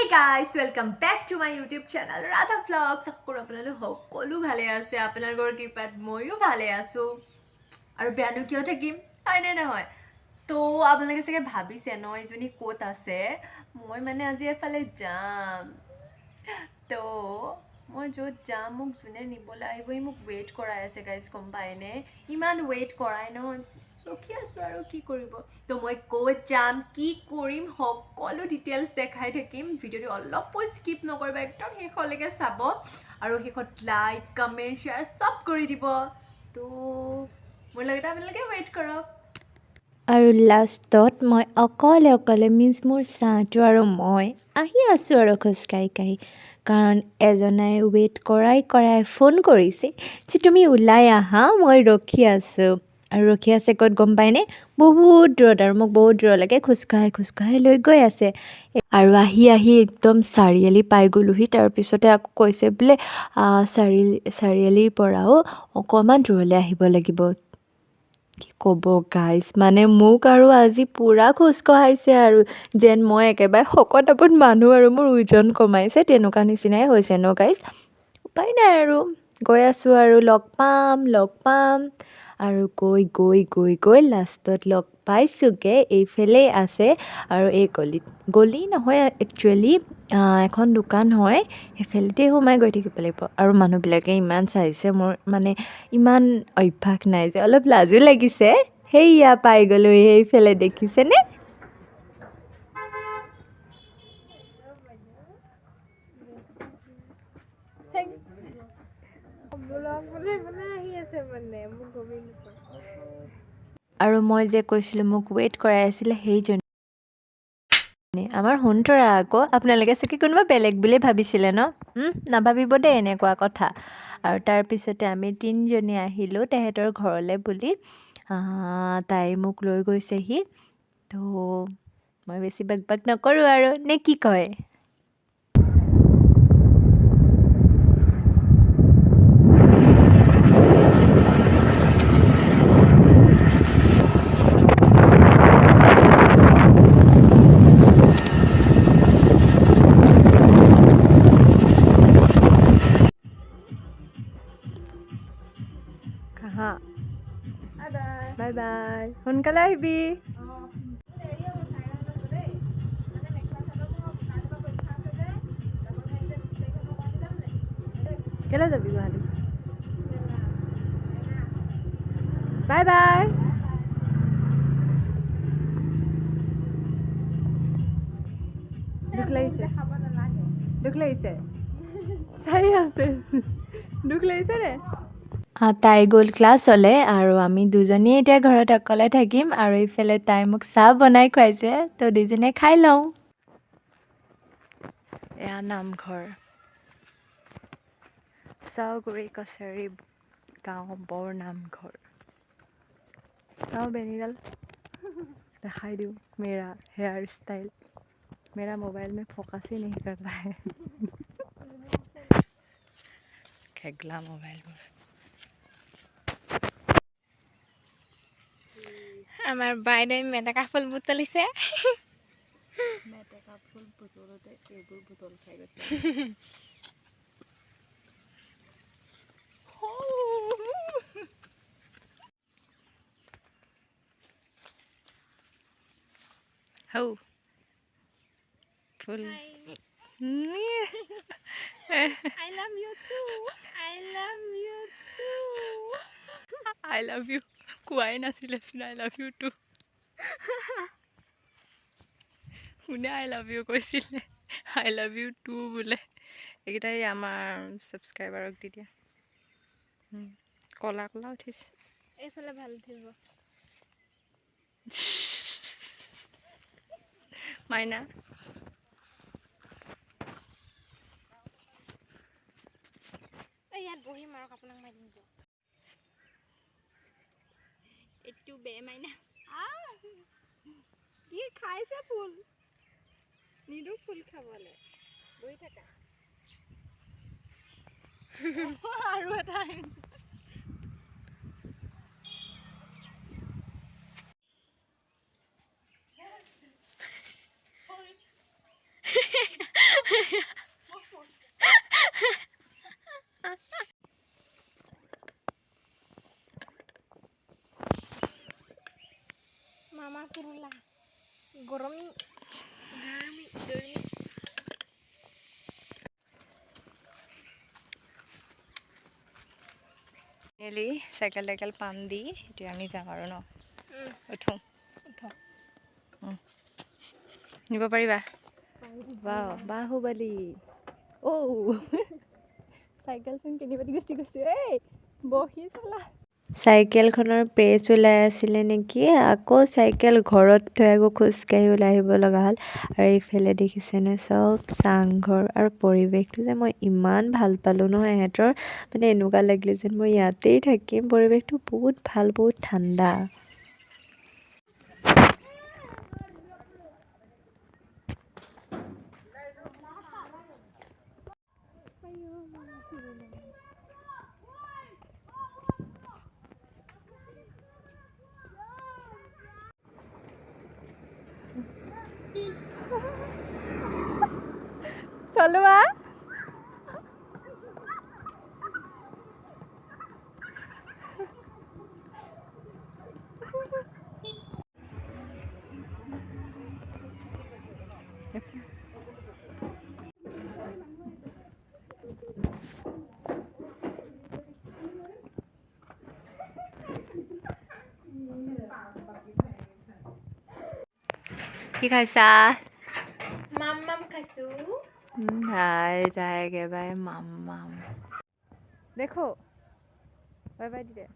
guys, welcome back to my YouTube channel Radha Vlogs. Akkur apnalo hokolu bhale ase apnalor kripat moyo bhale asu aru beanu kyo thakim hoy ne na hoy to apnaloke sage bhabise no ejoni kot ase moi mane aji efale jam to মই য'ত যাম মোক যোনে নিবলৈ আহিব ই মোক weight কৰাই আছে গাইজ গম পায়নে ইমান ৱেইট কৰাই নহয় ৰখি আছোঁ আৰু কি কৰিব তো মই ক'ত যাম কি কৰিম সকলো ডিটেইলছ দেখাই থাকিম ভিডিঅ'টো অলপো স্কিপ নকৰিবা একদম শেষলৈকে চাব আৰু শেষত লাইক কমেণ্ট শ্বেয়াৰ চব কৰি দিব তো মোৰ লগতে আপোনালোকে ৱেইট কৰক আৰু লাষ্টত মই অকলে মিন্স মোৰ চাহটো আৰু মই আহি আছোঁ আৰু খোজকাঢ়ি কাৰণ এজনাই ৱেইট কৰাই ফোন কৰিছে যে তুমি ওলাই আহা মই ৰখি আছোঁ আৰু ৰখি আছে ক'ত গম পায়নে বহুত দূৰত আৰু মোক বহুত দূৰলৈকে খোজকাঢ়ি লৈ গৈ আছে আৰু আহি একদম চাৰিআলি পাই গ'লোহি তাৰপিছতে আকৌ কৈছে বোলে চাৰিআলিৰ পৰাও অকণমান দূৰলৈ আহিব লাগিব কি ক'ব গাইজ মানে মোক আৰু আজি পূৰা খোজ কঢ়াইছে আৰু যেন মই একেবাৰে শকত আপত মানুহ আৰু মোৰ ওজন কমাইছে তেনেকুৱা নিচিনাই হৈছে ন গাইজ উপায় নাই আৰু গৈ আছোঁ আৰু লগ পাম আৰু গৈ লাষ্টত লগ পাইছোঁগৈ এইফালেই আছে আৰু এই গলি নহয় একচুৱেলি এখন দোকান হয় সেইফালেদি সোমাই গৈ থাকিব লাগিব আৰু মানুহবিলাকে ইমান চাইছে মোৰ মানে ইমান অভ্যাস নাই যে অলপ লাজো লাগিছে সেইয়া পাই গ'লোঁ সেইফালে দেখিছেনে আৰু মই যে কৈছিলোঁ মোক ৱেইট কৰাই আছিলে সেইজনী আমাৰ সোণতৰা আকৌ আপোনালোকে চাগে কোনোবা বেলেগ বুলি ভাবিছিলে ন নাভাবিব দেই এনেকুৱা কথা আৰু তাৰপিছতে আমি তিনিজনী আহিলোঁ তেহেঁতৰ ঘৰলৈ বুলি তাই মোক লৈ গৈছেহি তো মই বেছি বাক নকৰোঁ আৰু নে কি কয় বাই সোনকালে আহিবি কেলৈ যাবি গুৱাহাটী বাই দুখ লাগিছে চাই আছে দুখ লাগিছে ৰে তাই গ'ল ক্লাছলৈ আৰু আমি দুজনীয়ে এতিয়া ঘৰত অকলে থাকিম আৰু এইফালে তাই মোক চাহ বনাই খুৱাইছে তো দুজনীয়ে খাই লওঁ এয়া নামঘৰ চাউগুৰি কছাৰী গাঁও বৰ নামঘৰ চাওঁ বেনীডাল দেখাই দিওঁ মেৰা হেয়াৰ ষ্টাইল मेरा मोबाइल में फोकस ही नहीं करता है खेगला मोबाइल में আমার বাইরে মেটেকা ফুল বুটলিছে মেটেকা ফুল বুটলতে এইবোৰ বুটল খাই গৈছে হৌ ফুল I love you too. I love you কোৱাই নাছিলে চোন I love you too কোনে I love you কৈছিলে I love you too বোলে এইকেইটাই আমাৰ ছাবস্ক্ৰাইবাৰক দি দিয়া কলা উঠিছে এইফালে ভাল উঠিব মাইনা ইয়াত বহিম আৰু আপোনাক মাৰি দিম এইটো বে মাইনা কি খাইছে ফুল নিদো ফুল খাবলে বহি থাকা আৰু এটা মেলি চাইকেল টাইকেল পাম দি এতিয়া আমি যাম আৰু ন উঠো নিব পাৰিবা বাহুবলী চাইকেলচোন কিনিব দি গুচি গৈছে এই বহি চলা চাইকেলখনৰ পেজ ওলাই আছিলে নেকি আকৌ চাইকেল ঘৰত থৈ আকৌ খোজকাঢ়ি ওলাই আহিব লগা হ'ল আৰু এইফালে দেখিছেনে চব চাংঘৰ আৰু পৰিৱেশটো যে মই ইমান ভাল পালোঁ নহয় ইহঁতৰ মানে এনেকুৱা লাগিলে যেন মই ইয়াতেই থাকিম পৰিৱেশটো বহুত ভাল বহুত ঠাণ্ডা চলোৱা কি খাইছা মাম খাইছো একেবাৰে মাম দেখো বাই বাই দি দে